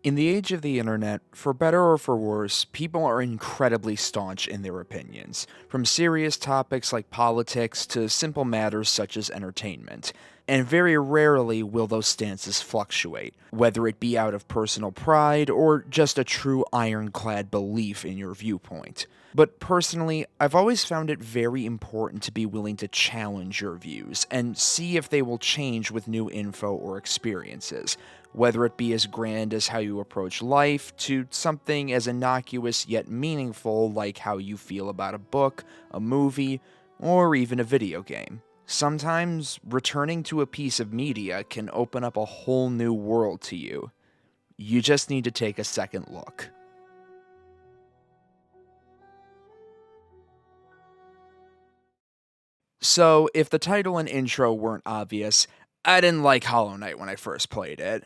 In the age of the internet, for better or for worse, people are incredibly staunch in their opinions, from serious topics like politics to simple matters such as entertainment. And very rarely will those stances fluctuate, whether it be out of personal pride or just a true ironclad belief in your viewpoint. But personally, I've always found it very important to be willing to challenge your views and see if they will change with new info or experiences, whether it be as grand as how you approach life to something as innocuous yet meaningful like how you feel about a book, a movie, or even a video game. Sometimes returning to a piece of media can open up a whole new world to you. You just need to take a second look. So, if the title and intro weren't obvious, I didn't like Hollow Knight when I first played it.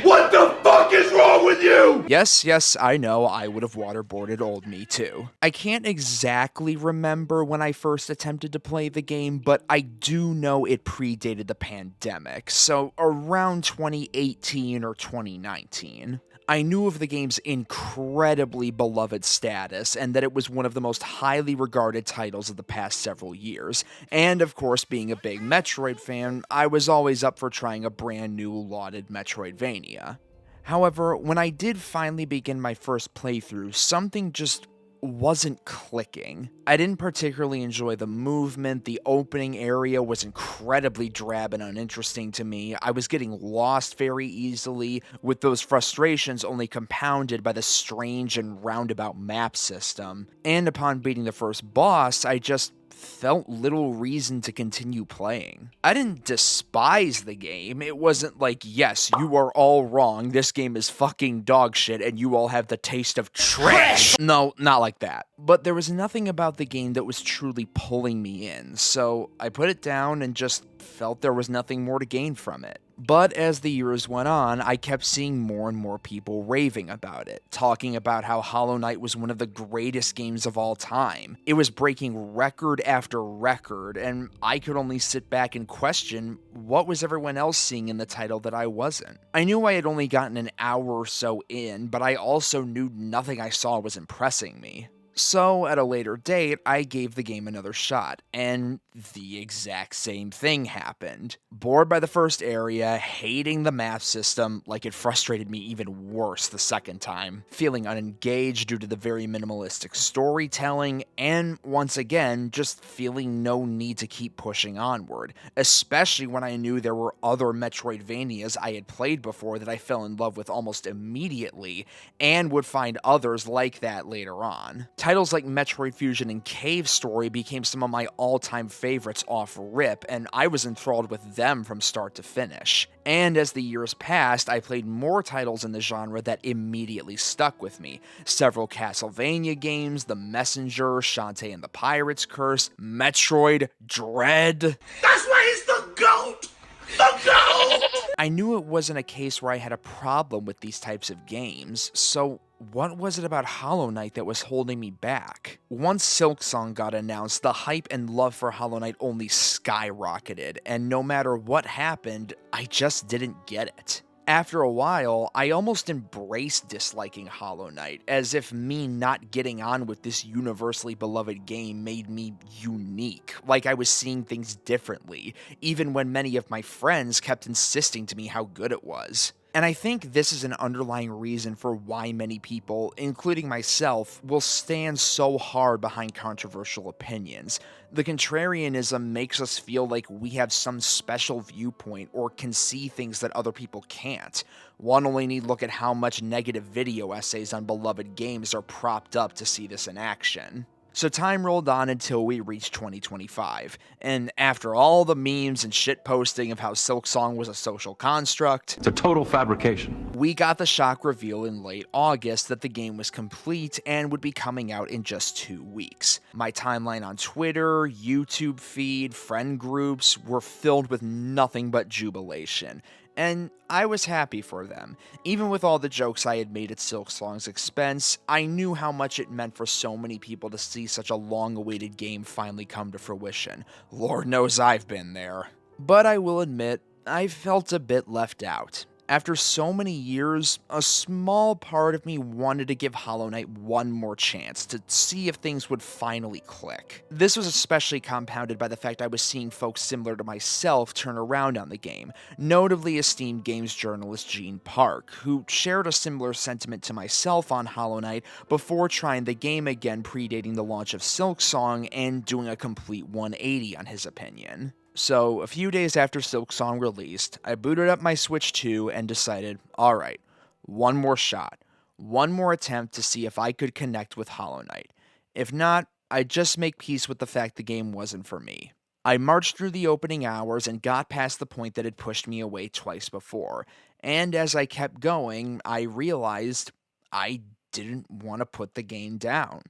What the fuck is wrong with you? Yes, I know, I would have waterboarded old me too. I can't exactly remember when I first attempted to play the game, but I do know it predated the pandemic, so around 2018 or 2019. I knew of the game's incredibly beloved status and that it was one of the most highly regarded titles of the past several years. And of course, being a big Metroid fan, I was always up for trying a brand new lauded Metroidvania. However, when I did finally begin my first playthrough, something just wasn't clicking. I didn't particularly enjoy the movement, the opening area was incredibly drab and uninteresting to me, I was getting lost very easily, with those frustrations only compounded by the strange and roundabout map system, and upon beating the first boss, I just felt little reason to continue playing. I didn't despise the game. It wasn't like, yes, you are all wrong, this game is fucking dog shit, and you all have the taste of trash. No, not like that. But there was nothing about the game that was truly pulling me in, so I put it down and just felt there was nothing more to gain from it. But as the years went on, I kept seeing more and more people raving about it, talking about how Hollow Knight was one of the greatest games of all time. It was breaking record after record, and I could only sit back and question what was everyone else seeing in the title that I wasn't. I knew I had only gotten an hour or so in, but I also knew nothing I saw was impressing me. So, at a later date, I gave the game another shot, and the exact same thing happened. Bored by the first area, hating the map system, like it frustrated me even worse the second time, feeling unengaged due to the very minimalistic storytelling, and once again, just feeling no need to keep pushing onward, especially when I knew there were other Metroidvanias I had played before that I fell in love with almost immediately, and would find others like that later on. Titles like Metroid Fusion and Cave Story became some of my all-time favorites off rip, and I was enthralled with them from start to finish. And as the years passed, I played more titles in the genre that immediately stuck with me. Several Castlevania games, The Messenger, Shantae and the Pirate's Curse, Metroid, Dread. That's why he's the GOAT! The GOAT! I knew it wasn't a case where I had a problem with these types of games, so what was it about Hollow Knight that was holding me back? Once Silksong got announced, the hype and love for Hollow Knight only skyrocketed, and no matter what happened, I just didn't get it. After a while, I almost embraced disliking Hollow Knight, as if me not getting on with this universally beloved game made me unique, like I was seeing things differently, even when many of my friends kept insisting to me how good it was. And I think this is an underlying reason for why many people, including myself, will stand so hard behind controversial opinions. The contrarianism makes us feel like we have some special viewpoint or can see things that other people can't. One only need look at how much negative video essays on beloved games are propped up to see this in action. So time rolled on until we reached 2025, and after all the memes and shitposting of how Silksong was a social construct, it's a total fabrication. We got the shock reveal in late August that the game was complete and would be coming out in just 2 weeks. My timeline on Twitter, YouTube feed, friend groups were filled with nothing but jubilation. And I was happy for them. Even with all the jokes I had made at Silksong's expense, I knew how much it meant for so many people to see such a long-awaited game finally come to fruition. Lord knows I've been there. But I will admit, I felt a bit left out. After so many years, a small part of me wanted to give Hollow Knight one more chance to see if things would finally click. This was especially compounded by the fact I was seeing folks similar to myself turn around on the game, notably esteemed games journalist Gene Park, who shared a similar sentiment to myself on Hollow Knight before trying the game again predating the launch of Silksong and doing a complete 180 on his opinion. So, a few days after Silksong released, I booted up my Switch 2 and decided, alright, one more shot, one more attempt to see if I could connect with Hollow Knight. If not, I'd just make peace with the fact the game wasn't for me. I marched through the opening hours and got past the point that had pushed me away twice before, and as I kept going, I realized I didn't want to put the game down.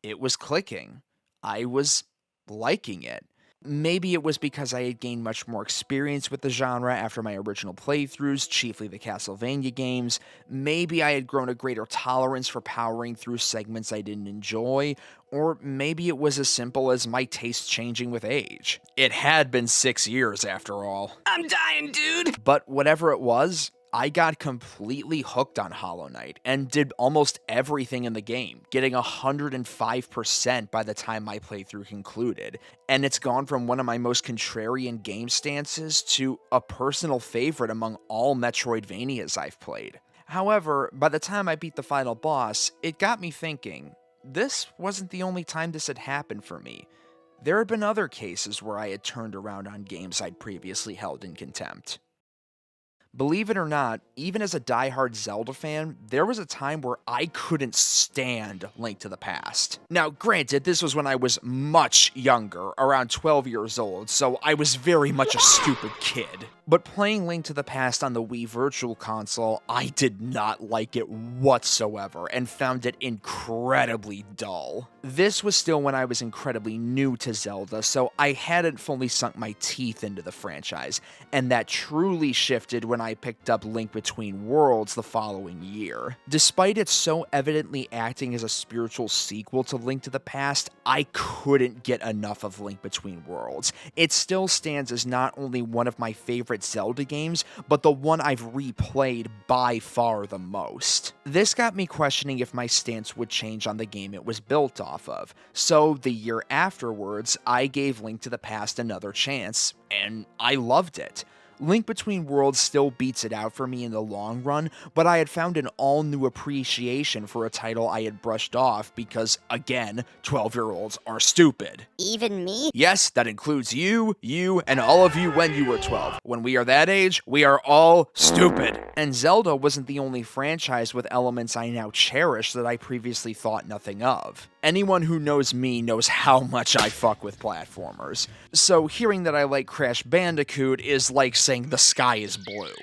It was clicking. I was liking it. Maybe it was because I had gained much more experience with the genre after my original playthroughs, chiefly the Castlevania games. Maybe I had grown a greater tolerance for powering through segments I didn't enjoy, or maybe it was as simple as my tastes changing with age. It had been 6 years after all. I'm dying, dude! But whatever it was, I got completely hooked on Hollow Knight and did almost everything in the game, getting 105% by the time my playthrough concluded, and it's gone from one of my most contrarian game stances to a personal favorite among all Metroidvanias I've played. However, by the time I beat the final boss, it got me thinking, this wasn't the only time this had happened for me. There had been other cases where I had turned around on games I'd previously held in contempt. Believe it or not, even as a diehard Zelda fan, there was a time where I couldn't stand Link to the Past. Now, granted, this was when I was much younger, around 12 years old, so I was very much a stupid kid. But playing Link to the Past on the Wii Virtual Console, I did not like it whatsoever, and found it incredibly dull. This was still when I was incredibly new to Zelda, so I hadn't fully sunk my teeth into the franchise, and that truly shifted when I picked up Link Between Worlds the following year. Despite it so evidently acting as a spiritual sequel to Link to the Past, I couldn't get enough of Link Between Worlds. It still stands as not only one of my favorite Zelda games, but the one I've replayed by far the most. This got me questioning if my stance would change on the game it was built off of, so the year afterwards, I gave Link to the Past another chance, and I loved it. Link Between Worlds still beats it out for me in the long run, but I had found an all-new appreciation for a title I had brushed off because, again, 12-year-olds are stupid. Even me? Yes, that includes you, and all of you when you were 12. When we are that age, we are all stupid. And Zelda wasn't the only franchise with elements I now cherish that I previously thought nothing of. Anyone who knows me knows how much I fuck with platformers. So hearing that I like Crash Bandicoot is like saying the sky is blue.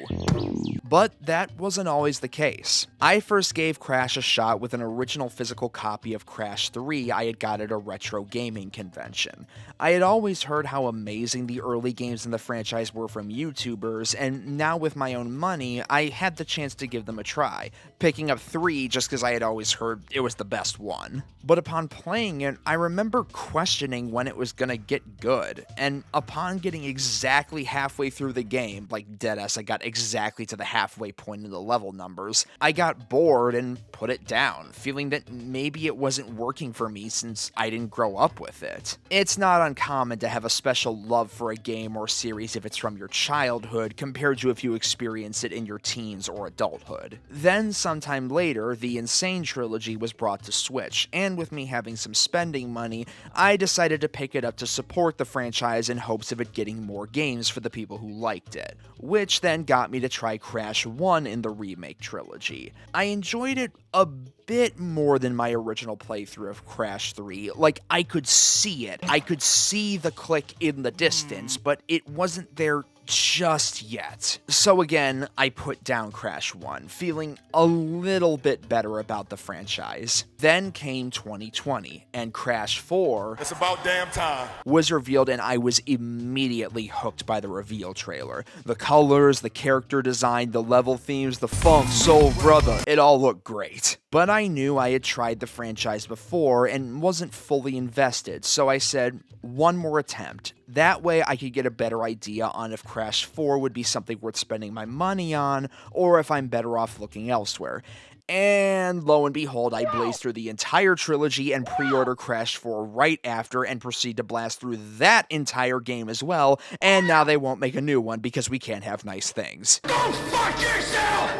But that wasn't always the case. I first gave Crash a shot with an original physical copy of Crash 3 I had got at a retro gaming convention. I had always heard how amazing the early games in the franchise were from YouTubers, and now with my own money, I had the chance to give them a try, picking up 3 just because I had always heard it was the best one. But upon playing it, I remember questioning when it was gonna get good, and upon getting exactly halfway through the game, like deadass I got exactly to the halfway point in the level numbers, I got bored and put it down, feeling that maybe it wasn't working for me since I didn't grow up with it. It's not uncommon to have a special love for a game or series if it's from your childhood compared to if you experience it in your teens or adulthood. Then, sometime later, the Insane trilogy was brought to Switch, and with me having some spending money, I decided to pick it up to support the franchise in hopes of it getting more games for the people who liked it, which then got me to try Crash 1 in the remake trilogy. I enjoyed it a bit more than my original playthrough of Crash 3. Like, I could see it. I could see the click in the distance, but it wasn't there just yet. So again, I put down Crash 1, feeling a little bit better about the franchise. Then came 2020, and Crash 4 It's about damn time. was revealed, and I was immediately hooked by the reveal trailer. The colors, the character design, the level themes, the funk, soul, brother, it all looked great. But I knew I had tried the franchise before and wasn't fully invested, so I said, one more attempt. That way I could get a better idea on if Crash 4 would be something worth spending my money on, or if I'm better off looking elsewhere. And lo and behold, I blaze through the entire trilogy and pre-order Crash 4 right after and proceed to blast through that entire game as well, and now they won't make a new one because we can't have nice things. Go fuck yourself!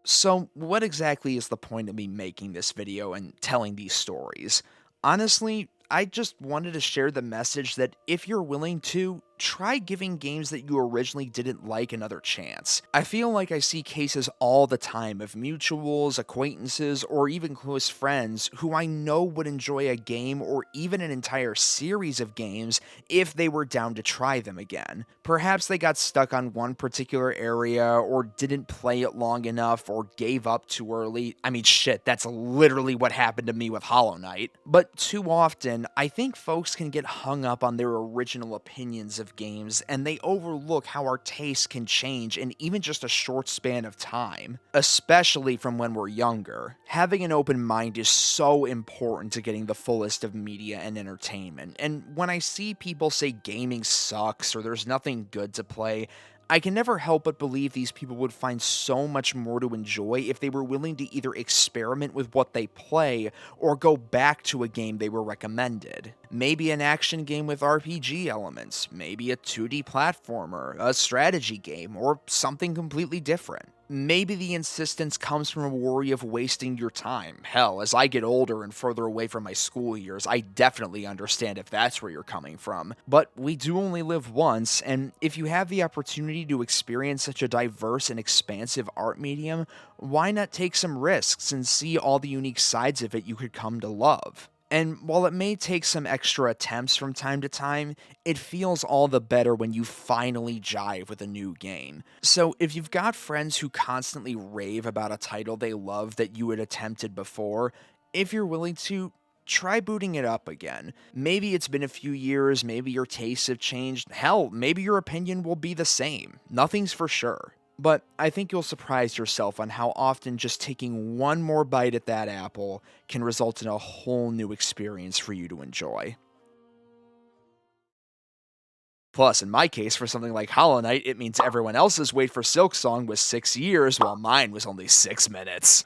So, what exactly is the point of me making this video and telling these stories? Honestly, I just wanted to share the message that if you're willing to, try giving games that you originally didn't like another chance. I feel like I see cases all the time of mutuals, acquaintances, or even close friends who I know would enjoy a game or even an entire series of games if they were down to try them again. Perhaps they got stuck on one particular area or didn't play it long enough or gave up too early. I mean, shit, that's literally what happened to me with Hollow Knight. But too often, I think folks can get hung up on their original opinions of games and they overlook how our tastes can change in even just a short span of time, especially from when we're younger. Having an open mind is so important to getting the fullest of media and entertainment, and when I see people say gaming sucks or there's nothing good to play, I can never help but believe these people would find so much more to enjoy if they were willing to either experiment with what they play or go back to a game they were recommended. Maybe an action game with RPG elements, maybe a 2D platformer, a strategy game, or something completely different. Maybe the insistence comes from a worry of wasting your time. Hell, as I get older and further away from my school years, I definitely understand if that's where you're coming from. But we do only live once, and if you have the opportunity to experience such a diverse and expansive art medium, why not take some risks and see all the unique sides of it you could come to love? And while it may take some extra attempts from time to time, it feels all the better when you finally jive with a new game. So if you've got friends who constantly rave about a title they love that you had attempted before, if you're willing to, try booting it up again. Maybe it's been a few years, maybe your tastes have changed, hell, maybe your opinion will be the same. Nothing's for sure. But I think you'll surprise yourself on how often just taking one more bite at that apple can result in a whole new experience for you to enjoy. Plus, in my case, for something like Hollow Knight, it means everyone else's wait for Silksong was 6 years, while mine was only 6 minutes.